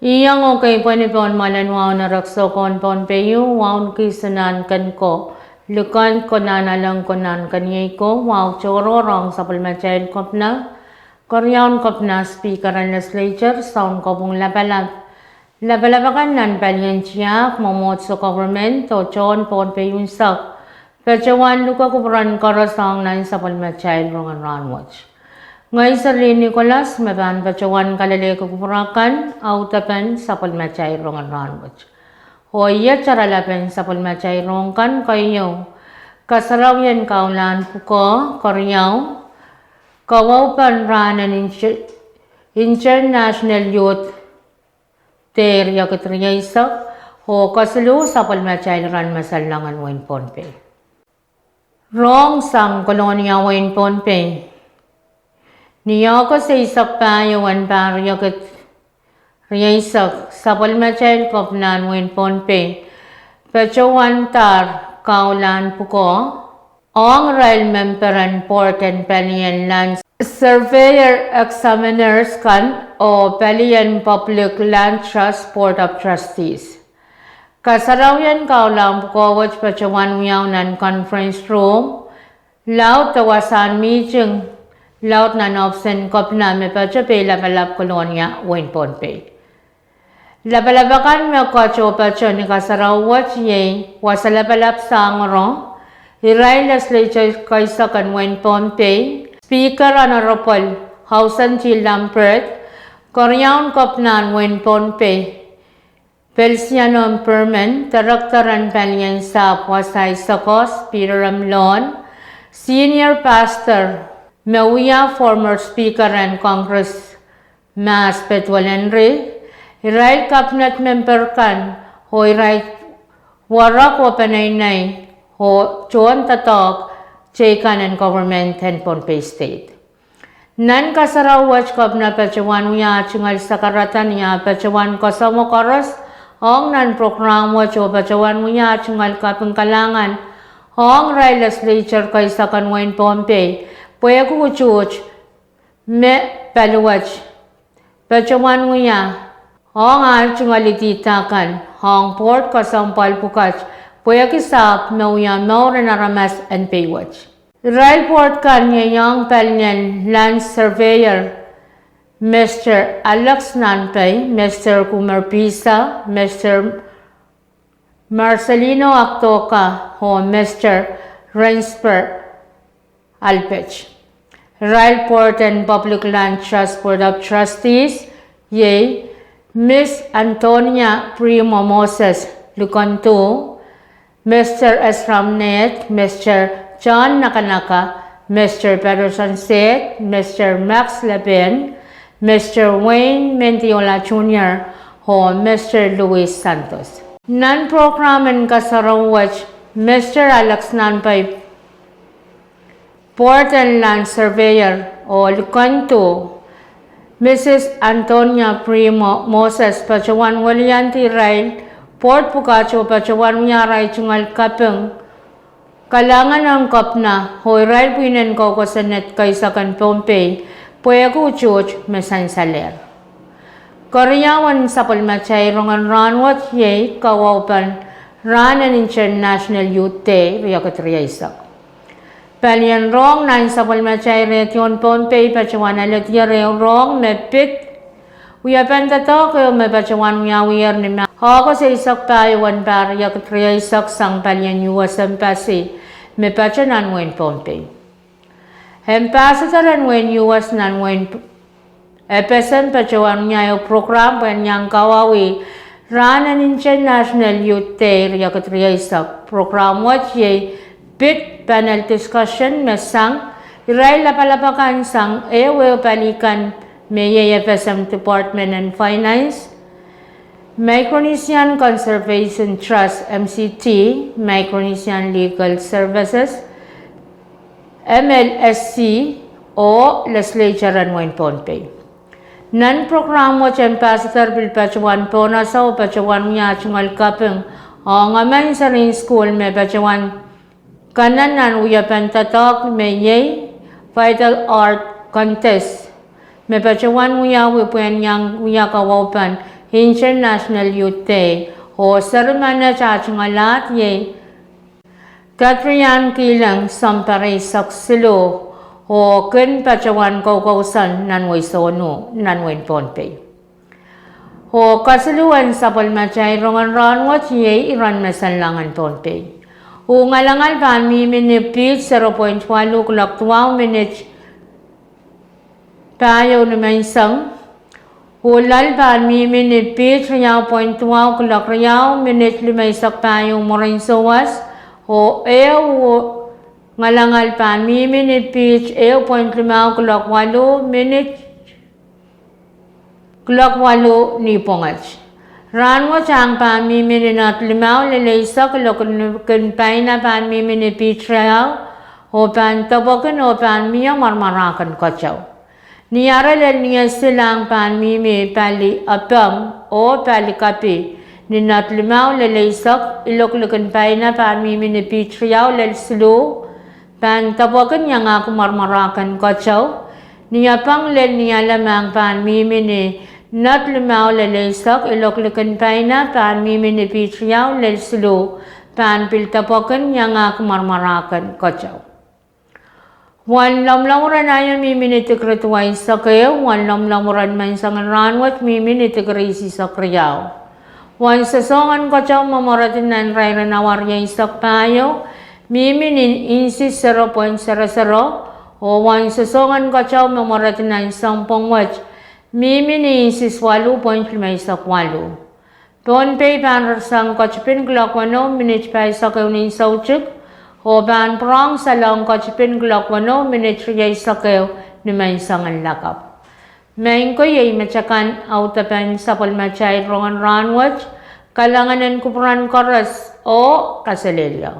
Iyang okay Pohnpei malan wow na rakso kon Pohnpei yung wow kisanan kan ko. Lukan ko na nalang ko nan kanyay ko wow choro rong sa palmachail kop na. Koryaon kop na speaker and legislature sound ko pong labalab. Labalabakan nan palyan siyak momot sa government o chon Pohnpei yung sak. Pechawan luka kupran karasang nan sa palmachail Rongen Rahn watch. Ngay sa Nicolas, maban pachawan kalale kupurakan, autapan sa palmachay Rongen Rahn watch. Hoya charalapen sa palmachay rongkan kayo. Kasaraw yan kaulan puko, koryaw. Kawapan Rahn International Youth Day yakitriyaisak. Ho kasalo sa palmachay Rahn masalangan wain Pohnpei. Rong sang kolonya wain Pohnpei. Niya ko sa isak pa yawan pa riyakit riyasak sa palmachay kopnan wain Pohnpei. Pechawan tar kaulan puko. Ong rail memperan port and pelian land surveyor examiners kan o pelian public land trust board of trustees. Kasaraw yan kaulan puko watch pechawan uyaw nan conference room. Laut tawasan meeting. Laut na option kopna me pachape labalab kolonya wain Pohnpei. Labalabakan me kocho pacho ni kasaraw watch ye wasalabalab sangro. Hiray legislature kaisa kan wain Pohnpei. Speaker Honorable Hausan G. Lampert. Koryaon kopnan wain Pohnpei. Pelsiano Imperman. Taraktaran palyan sa Wasay Sakos. Peter Amlon. Senior Pastor. Mawia former Speaker and Congress Mas Petwalenri, Hiray Cabinet Member kan, ho hiray warak o panaynay, ho chuan tatok, Chaykan and Government and Pohnpei State. Nan kasaraw watch kop na pechawan uya chingal sa karatan niya pechawan kasamo karas, ong nan program watch o pechawan uya chingal kapang kalangan, ong ray legislature kaysa kan wain Pohnpei, Puya ko chuch, me paluwach. Pechawan nguya, hong chungaliti takan, hong port kasampal pukach, puya kisap, mauya maura naramas and paywatch. Rail port kan yang palyan land surveyor, Mr. Alex Nanpei, Mr. Kumar Pisa, Mr. Marcelino Actoca, ho Mr. Rensper, Alpech. Rail Port and Public Land Trust Board of Trustees, yay, Miss Antonia Primo Moses Lucanto, Mr. Esram Net, Mr. John Nakanaka, Mr. Peterson Seth, Mr. Max Leben, Mr. Wayne Mendiola Jr., ho Mr. Luis Santos. Non-program and kasaraw watch, Mr. Alex Nanpei, Port and Land Surveyor o Lucanto, Mrs. Antonia Primo Moses Pachawan Walianti Rail, Port Pukacho Pachawan Yaray Chungal Kapeng, Kalangan ang kapna, hoy rail pinan ko sa net kaysa kan Pohnpei, puya ko chuch mesan saler. Koryawan sa palmachay Rongen Rahn wat yay kawapan Rahn International Youth Day riyakat Palian rong nan sa palmachay retyon Pohnpei pachawan alat yare rong mepit. Uyapan tato kayo may pachawan uyawiyar ni ma. Ako sa isak payawan para yakat isak sang palian yuwasan pasi. May pachanan wain Pohnpei. Hempasa taran wain yuwas nan wain epesan pachawan uyayo program panyang kawawi. Rahn International Youth Day yakat isak program wat yay bit panel discussion mesang iray lapalapakan sang ewe palikan may FSM Department and Finance, Micronesian Conservation Trust MCT, Micronesian Legal Services, MLSC o Legislature and wain Pohnpei. Non-program mo ambassador bil pachawan pona sa pachawan niya chungal kapeng o ngaman sa rin school may pachawan Kananan uyapan tatok may vital art contest. May pachawan uya wipuan yang uya kawapan International Youth Day ho seremana cacungalat ye Katrian kilang sampare saksilo ho ken pacawan kausan nanway sono nanway Pohnpei. Ho kasuluan sapal macay rongan ranwat ye iran masalangan Pohnpei. Ho ngalangal pan minipit 0.8 kulak 12 minutes tayo naman isang hulal pan minipit 3.12 kulak riyaw minutes limaysak tayong morin sawas ho ngalangal pan minipit 0.5 kulak 8 minutes kulak 8 ni pongat. Ranwa chang pan miminat limaw lilaysa kulokun paina pan miminipit riyaw ho pan tabakan ho pan miya marmarakan kachaw. Niyara niya silang pan mimi pali apam o pali kapi ninat limaw lilaysak iloklukan paina pan miminipit riyaw lelslu pan tabakan niya nga kumarmarakan kachaw. Niya pang niya lamang pan mimini Nat limaw lilaysak iloklukan paina pan miminipit riyaw lelslu pan piltapokan niya nga kumarmarakan kachaw. Wan lamlamuran ayon miminitikrit way sakayo, wan lamlamuran man sangan ranwat miminitikri sakriyaw. Wan sasongan kachaw mamaratin nan rayran awarya isak payo, miminin insis 0.00 o wan sasongan kachaw mamaratin nan sampung wach, miminin insis 8.5 Pohnpei pan sang kachpin glok 1 minutes pa sakaw nin sauchuk, o ban prong salong kachpin glok 1 minutes riyay sakaw ni may sangan lakap. Main ko yay macakan autapan sapal macay rongan ranwat, kalanganan kupran koras o kasalilyaw.